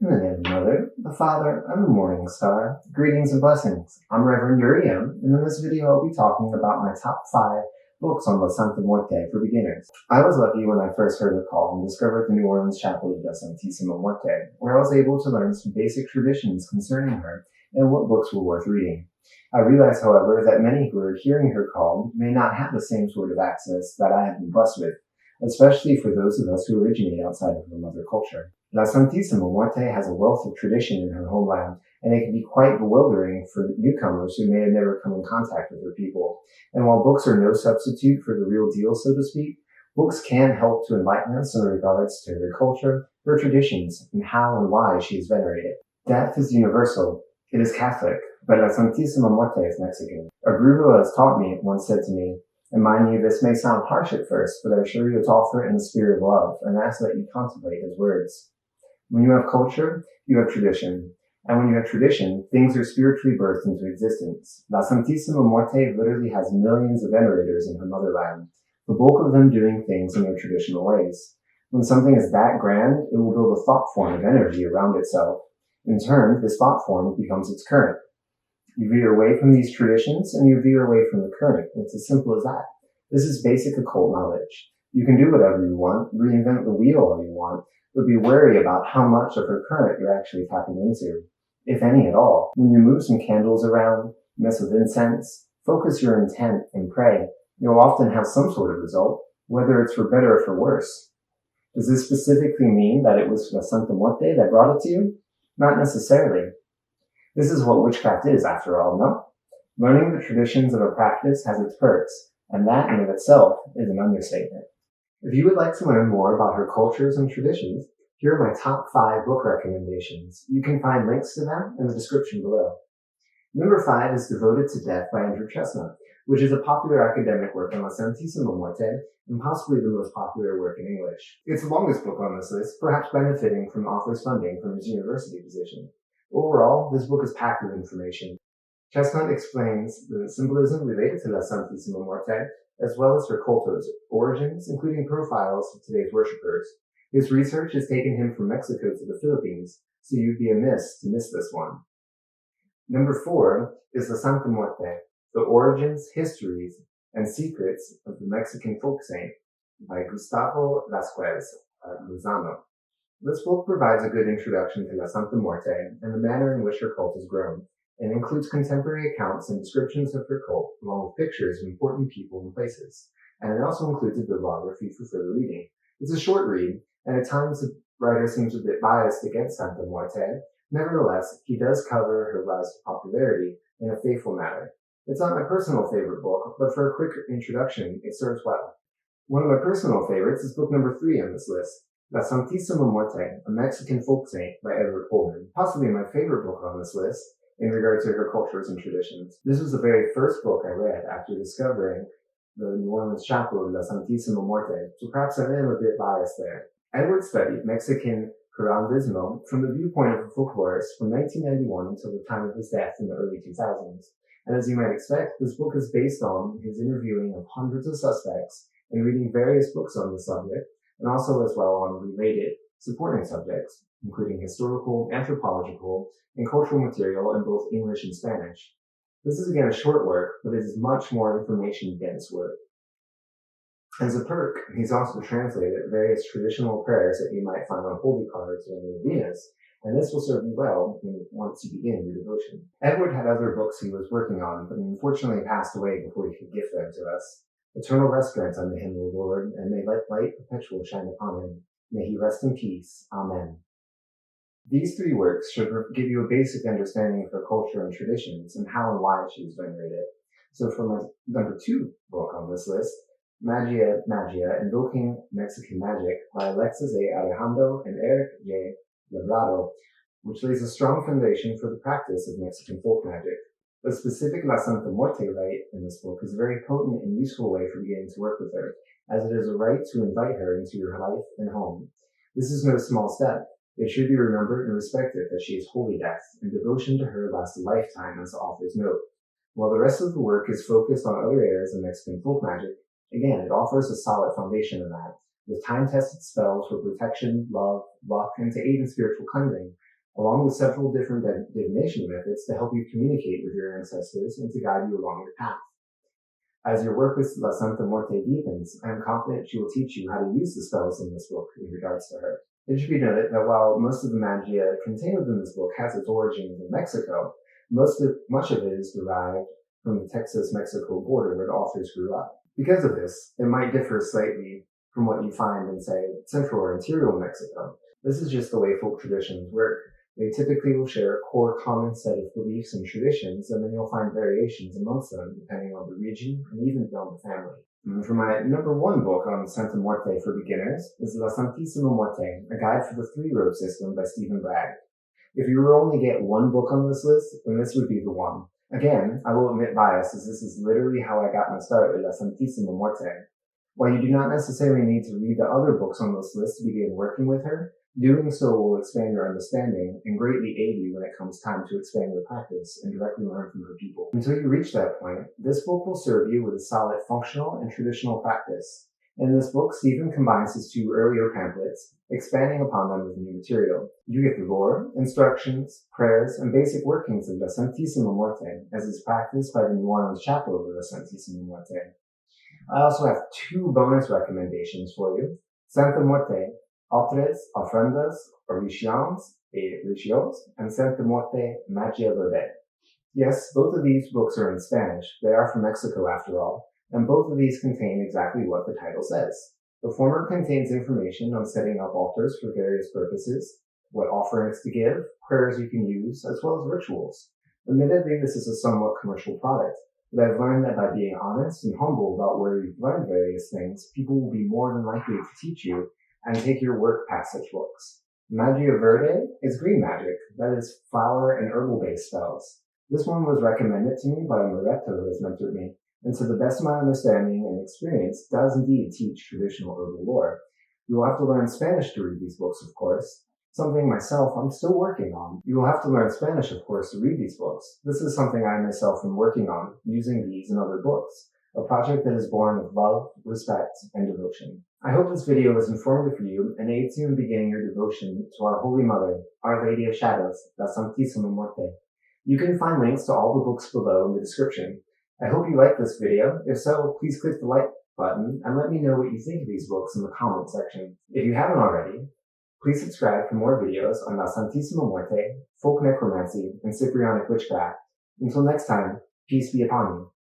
In the name of the Mother, the Father, and the Morning Star, greetings and blessings. I'm Reverend Yuri, and in this video I'll be talking about my top 5 books on La Santa Muerte for beginners. I was lucky when I first heard her call and discovered the New Orleans Chapel of La Santisima Muerte, where I was able to learn some basic traditions concerning her and what books were worth reading. I realize, however, that many who are hearing her call may not have the same sort of access that I have been blessed with, especially for those of us who originate outside of her mother culture. La Santisima Muerte has a wealth of tradition in her homeland, and it can be quite bewildering for newcomers who may have never come in contact with her people. And while books are no substitute for the real deal, so to speak, books can help to enlighten us in regards to her culture, her traditions, and how and why she is venerated. Death is universal. It is Catholic, but La Santisima Muerte is Mexican. A guru who has taught me once said to me, and mind you, this may sound harsh at first, but I assure you it's offered in the spirit of love, and ask that you contemplate his words. When you have culture, you have tradition. And when you have tradition, things are spiritually birthed into existence. La Santisima Muerte literally has millions of venerators in her motherland, the bulk of them doing things in their traditional ways. When something is that grand, it will build a thought form of energy around itself. In turn, this thought form becomes its current. You veer away from these traditions, and you veer away from the current. It's as simple as that. This is basic occult knowledge. You can do whatever you want, reinvent the wheel all you want, but be wary about how much of her current you're actually tapping into, if any at all. When you move some candles around, mess with incense, focus your intent and pray, you'll often have some sort of result, whether it's for better or for worse. Does this specifically mean that it was La Santa Muerte that brought it to you? Not necessarily. This is what witchcraft is, after all, no? Learning the traditions of a practice has its perks, and that in of itself is an understatement. If you would like to learn more about her cultures and traditions, here are my top 5 book recommendations. You can find links to them in the description below. Number 5 is Devoted to Death by Andrew Chestnut, which is a popular academic work on La Santisima Muerte and possibly the most popular work in English. It's the longest book on this list, perhaps benefiting from the author's funding from his university position. Overall, this book is packed with information. Chestnut explains the symbolism related to La Santisima Muerte, as well as her culto's origins, including profiles of today's worshippers. His research has taken him from Mexico to the Philippines, so you'd be amiss to miss this one. Number 4 is La Santa Muerte, The Origins, Histories, and Secrets of the Mexican Folk Saint by Gustavo Vázquez Lozano. This book provides a good introduction to La Santa Muerte and the manner in which her cult has grown, and includes contemporary accounts and descriptions of her cult, along with pictures of important people and places. And it also includes a bibliography for further reading. It's a short read, and at times the writer seems a bit biased against Santa Muerte. Nevertheless, he does cover her rise to popularity in a faithful manner. It's not my personal favorite book, but for a quick introduction, it serves well. One of my personal favorites is book number 3 on this list, La Santisima Muerte, a Mexican Folk Saint by Edward Pullman. Possibly my favorite book on this list, in regard to her cultures and traditions. This was the very first book I read after discovering the New Orleans Chapel of La Santisima Muerte, so perhaps I am a bit biased there. Edward studied Mexican curandismo from the viewpoint of a folklorist from 1991 until the time of his death in the early 2000s. And as you might expect, this book is based on his interviewing of hundreds of suspects and reading various books on the subject, and also as well on related supporting subjects, including historical, anthropological, and cultural material in both English and Spanish. This is again a short work, but it is much more information-dense work. As a perk, he's also translated various traditional prayers that you might find on holy cards or novenas, and this will serve you well once you begin your devotion. Edward had other books he was working on, but he unfortunately passed away before he could gift them to us. Eternal rest grant unto him, O Lord, and may light perpetual shine upon him. May he rest in peace. Amen. These 3 works should give you a basic understanding of her culture and traditions and how and why she was venerated. So for my number 2 book on this list, Magia Magia, Invoking Mexican Magic by Alexis A. Alejandro and Eric J. Labrado, which lays a strong foundation for the practice of Mexican folk magic. The specific La Santa Muerte rite in this book is a very potent and useful way for beginning to work with her, as it is a rite to invite her into your life and home. This is no small step. It should be remembered and respected that she is holy death, and devotion to her lasts a lifetime, as the authors note. While the rest of the work is focused on other areas of Mexican folk magic, again, it offers a solid foundation in that, with time-tested spells for protection, love, luck, and to aid in spiritual cleansing, along with several different divination methods to help you communicate with your ancestors and to guide you along your path. As your work with La Santa Muerte deepens, I am confident she will teach you how to use the spells in this book in regards to her. It should be noted that while most of the magia contained within this book has its origins in Mexico, much of it is derived from the Texas-Mexico border where the authors grew up. Because of this, it might differ slightly from what you find in, say, central or interior Mexico. This is just the way folk traditions work. They typically will share a core common set of beliefs and traditions, and then you'll find variations amongst them depending on the region and even beyond the family. And for my number one book on Santa Muerte for beginners is La Santisima Muerte, a guide for the three-robe system by Bragg. If you were only get one book on this list, then this would be the one. Again, I will admit bias, as this is literally how I got my start with La Santisima Muerte. While you do not necessarily need to read the other books on this list to begin working with her, doing so will expand your understanding and greatly aid you when it comes time to expand your practice and directly learn from her people. Until you reach that point, this book will serve you with a solid functional and traditional practice. In this book, Stephen combines his two earlier pamphlets, expanding upon them with new material. You get the lore, instructions, prayers, and basic workings of La Santisima Muerte, as is practiced by the New Orleans chapel of La Santisima Muerte. I also have two bonus recommendations for you. Santa Muerte, Ofrendas, Oraciones, and Santa Muerte, Magia Verde. Yes, both of these books are in Spanish. They are from Mexico after all, and both of these contain exactly what the title says. The former contains information on setting up altars for various purposes, what offerings to give, prayers you can use, as well as rituals. Admittedly, this is a somewhat commercial product, but I've learned that by being honest and humble about where you've learned various things, people will be more than likely to teach you and take your work past such books. Magia Verde is green magic, that is flower and herbal-based spells. This one was recommended to me by a Moretto who has mentored me, and to the best of my understanding and experience, does indeed teach traditional herbal lore. You will have to learn Spanish to read these books, of course, something myself I'm still working on. You will have to learn Spanish, of course, to read these books. This is something I myself am working on, using these and other books, a project that is born of love, respect, and devotion. I hope this video was informative for you and aids you in beginning your devotion to our Holy Mother, Our Lady of Shadows, La Santisima Muerte. You can find links to all the books below in the description. I hope you liked this video. If so, please click the like button and let me know what you think of these books in the comment section. If you haven't already, please subscribe for more videos on La Santisima Muerte, folk necromancy, and Cyprianic witchcraft. Until next time, peace be upon you.